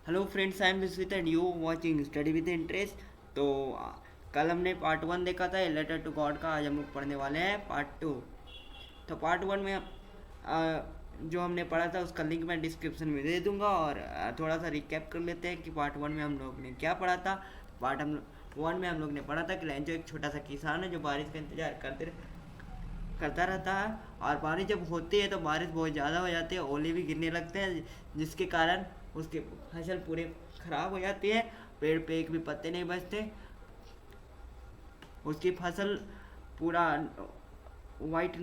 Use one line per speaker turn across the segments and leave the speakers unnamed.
Hello friends, I am with and you watching study with interest. तो कल हमने part 1 देखा था लेटर टू गॉड का। आज हम लोग पढ़ने वाले हैं पार्ट 2। तो पार्ट 1 में जो हमने पढ़ा था उसका लिंक मैं डिस्क्रिप्शन में दे दूंगा। और थोड़ा सा रिकैप कर लेते हैं कि पार्ट 1 में हम लोग ने क्या पढ़ा था। पार्ट हम 1 में हम लोग ने पढ़ा था कि लैंचो एक छोटा सा किसान है जो बारिश का इंतजार करता रहता है। और बारिश जब होती है तो बारिश बहुत ज़्यादा हो जाती है, ओले भी गिरने लगते हैं, जिसके कारण उसकी फसल पूरे खराब हो जाती है। पेड़ पे एक भी पत्ते नहीं बचते। उसकी फसल पूरा वाइट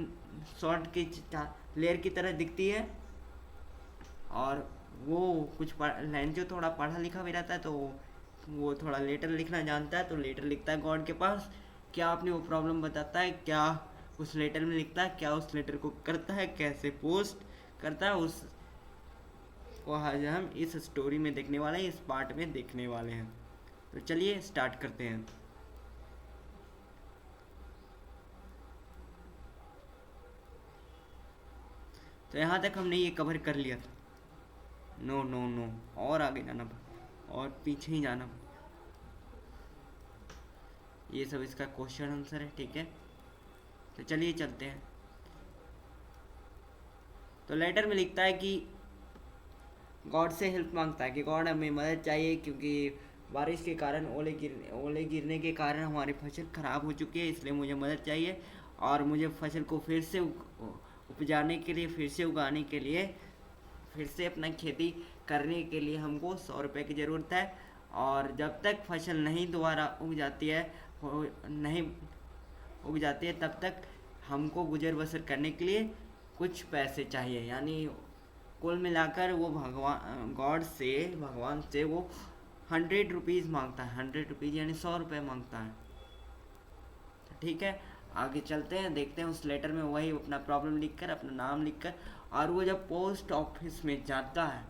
शॉर्ट की लेयर की तरह दिखती है। और वो कुछ लैंचो थोड़ा पढ़ा लिखा भी रहता है, तो वो थोड़ा लेटर लिखना जानता है। तो लेटर लिखता है गॉड के पास। क्या आपने वो प्रॉब्लम बताता है, क्या उस लेटर में लिखता है, क्या उस लेटर को करता है, कैसे पोस्ट करता है, उस को आज हम इस स्टोरी में देखने वाले हैं, इस पार्ट में देखने वाले हैं। तो चलिए स्टार्ट करते हैं। तो यहाँ तक हमने ये कवर कर लिया था। नो नो नो, और आगे जाना और पीछे ही जाना। ये सब इसका क्वेश्चन आंसर है, ठीक है। तो चलिए चलते हैं। तो लेटर में लिखता है कि गॉड से हेल्प मांगता है कि गॉड हमें मदद चाहिए, क्योंकि बारिश के कारण ओले गिरने के कारण हमारी फसल ख़राब हो चुकी है, इसलिए मुझे मदद चाहिए। और मुझे फसल को फिर से उपजाने के लिए, फिर से उगाने के लिए, फिर से अपना खेती करने के लिए हमको 100 रुपये की ज़रूरत है। और जब तक फसल नहीं दोबारा उग जाती है, नहीं उग जाती है, तब तक हमको गुजर बसर करने के लिए कुछ पैसे चाहिए। यानी कुल मिलाकर वो भगवान से वो 100 रुपीज़ मांगता है। 100 रुपीज़ यानी 100 रुपये मांगता है। ठीक है, आगे चलते हैं, देखते हैं उस लेटर में वही अपना प्रॉब्लम लिखकर, अपना नाम लिखकर। और वो जब पोस्ट ऑफिस में जाता है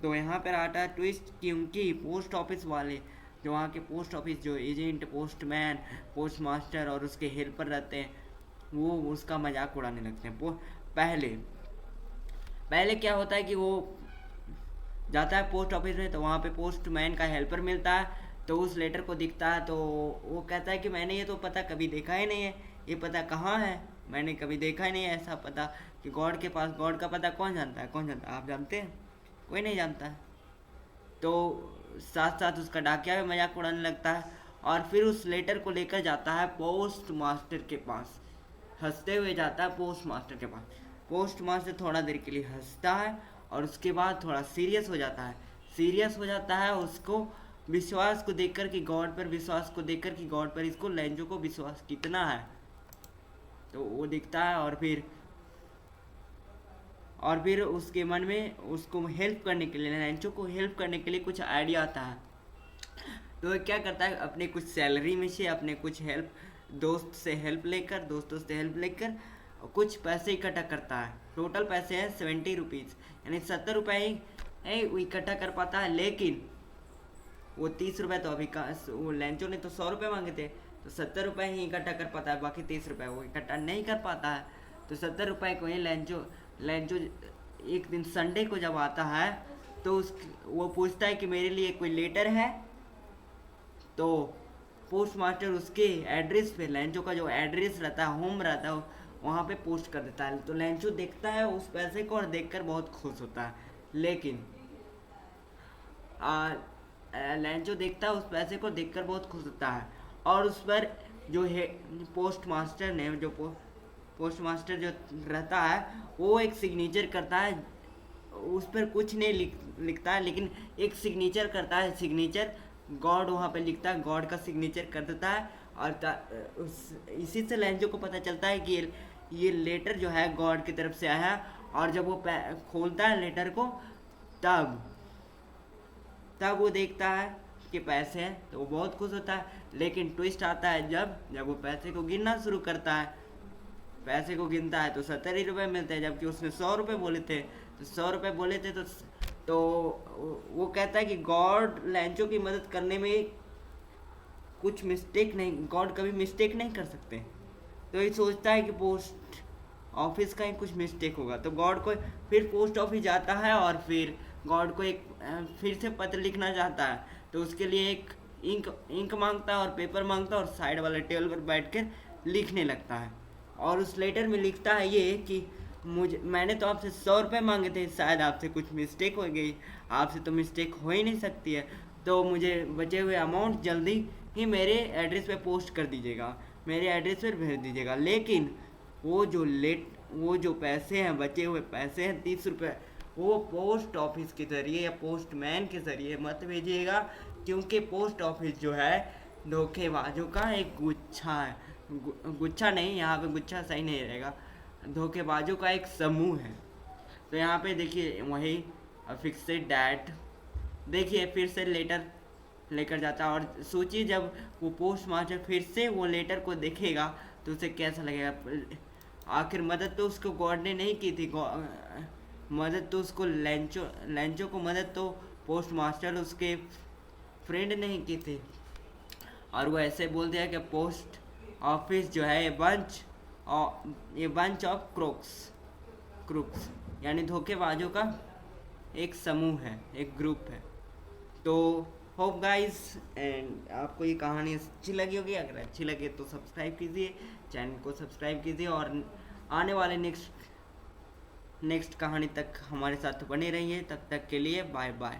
तो यहाँ पर आता है ट्विस्ट, क्योंकि पोस्ट ऑफिस वाले जो वहाँ के पोस्ट ऑफिस जो एजेंट, पोस्टमैन, पोस्ट मास्टर और उसके हेल्पर रहते हैं, वो उसका मजाक उड़ाने लगते हैं। पहले पहले क्या होता है कि वो जाता है पोस्ट ऑफिस में, तो वहाँ पे पोस्टमैन का हेल्पर मिलता है। तो उस लेटर को दिखता है, तो वो कहता है कि मैंने ये तो पता कभी देखा ही नहीं है, ये पता कहाँ है, मैंने कभी देखा ही नहीं है ऐसा पता। कि गॉड के पास, गॉड का पता कौन जानता है, कौन जानता है, आप जानते हैं? कोई नहीं जानता है। तो साथ साथ उसका डाकिया भी मजाक उड़ाने लगता है। और फिर उस लेटर को लेकर जाता है पोस्ट मास्टर के पास, हंसते हुए जाता है पोस्ट मास्टर के पास। पोस्ट मास्टर थोड़ा देर के लिए हंसता है और उसके बाद थोड़ा सीरियस हो जाता है। सीरियस हो जाता है उसको विश्वास को देखकर कि गॉड पर विश्वास को देखकर कि गॉड पर इसको लैंजो को विश्वास कितना है। तो वो दिखता है। और फिर उसके मन में उसको हेल्प करने के लिए, लैंचो को हेल्प करने के लिए कुछ आइडिया आता है। तो वो क्या करता है, अपने कुछ सैलरी में से, अपने कुछ दोस्तों से हेल्प लेकर कुछ पैसे इकट्ठा करता है। टोटल पैसे हैं 70 रुपीज़, यानी 70 रुपये ही वो इकट्ठा कर पाता है। लेकिन वो 30 रुपये तो अभी का, वो लैंचो ने तो 100 रुपये मांगे थे, तो 70 रुपये ही इकट्ठा कर पाता है, बाकी 30 रुपये वो इकट्ठा नहीं कर पाता है। तो 70 रुपये को ही लैंचो एक दिन संडे को जब आता है तो वो पूछता है कि मेरे लिए कोई लेटर है। तो पोस्ट मास्टर उसके एड्रेस पे, लैंचो का जो एड्रेस रहता है, होम रहता है, वहाँ पे पोस्ट कर देता है। तो लैंचो देखता है उस पैसे को और देखकर बहुत खुश होता है। लेकिन लैंचो देखता है उस पैसे को देखकर बहुत खुश होता है। और उस पर जो है पोस्ट मास्टर ने, पोस्ट मास्टर जो रहता है, वो एक सिग्नेचर करता है। उस पर कुछ नहीं लिखता है, लेकिन एक सिग्नेचर करता है। सिग्नेचर गॉड वहाँ पे लिखता है, गॉड का सिग्नेचर कर देता है। और इसी से लैंजो को पता चलता है कि ये लेटर जो है गॉड की तरफ से आया है। और जब वो खोलता है लेटर को, तब तब वो देखता है कि पैसे हैं, तो वो बहुत खुश होता है। लेकिन ट्विस्ट आता है जब वो पैसे को गिनना शुरू करता है। पैसे को गिनता है तो 70 ही रुपये मिलते हैं, जबकि उसने 100 रुपये बोले थे। तो 100 रुपये बोले थे तो वो कहता है कि गॉड लैंचो की मदद करने में कुछ मिस्टेक नहीं, गॉड कभी मिस्टेक नहीं कर सकते। तो ये सोचता है कि पोस्ट ऑफिस का ही कुछ मिस्टेक होगा। तो गॉड को फिर पोस्ट ऑफिस जाता है और फिर गॉड को एक फिर से पत्र लिखना चाहता है, तो उसके लिए एक इंक मांगता है और पेपर मांगता है और साइड वाले टेबल पर बैठ कर लिखने लगता है। और उस लेटर में लिखता है ये कि मैंने तो आपसे 100 रुपये मांगे थे, शायद आपसे कुछ मिस्टेक हो गई, आपसे तो मिस्टेक हो ही नहीं सकती है, तो मुझे बचे हुए अमाउंट जल्दी ही मेरे एड्रेस पे पोस्ट कर दीजिएगा, मेरे एड्रेस पर भेज दीजिएगा। लेकिन वो जो पैसे हैं, बचे हुए पैसे हैं 30 रुपये, वो पोस्ट ऑफिस के ज़रिए या पोस्टमैन के ज़रिए मत भेजिएगा, क्योंकि पोस्ट ऑफिस जो है धोखेबाजों का एक गुच्छा है। गुच्छा नहीं, यहाँ पे गुच्छा सही नहीं रहेगा, धोखेबाजों का एक समूह है। तो यहाँ पे देखिए वही फिक्सेड डैट, देखिए फिर से लेटर लेकर जाता है। और सोचिए जब वो पोस्ट मास्टर फिर से वो लेटर को देखेगा तो उसे कैसा लगेगा। आखिर मदद तो उसको गॉड ने नहीं की थी, मदद तो उसको लेंचो को मदद तो पोस्ट मास्टर उसके फ्रेंड ने ही की थी। और वो ऐसे बोल दिया कि पोस्ट ऑफिस जो है ये बंच ऑफ क्रुक्स यानी धोखेबाजों का एक समूह है, एक ग्रुप है। तो होप गाइस एंड आपको ये कहानी अच्छी लगी होगी। अगर अच्छी लगे तो सब्सक्राइब कीजिए, चैनल को सब्सक्राइब कीजिए और आने वाले नेक्स्ट कहानी तक हमारे साथ बने रहिए। तब तक के लिए बाय बाय।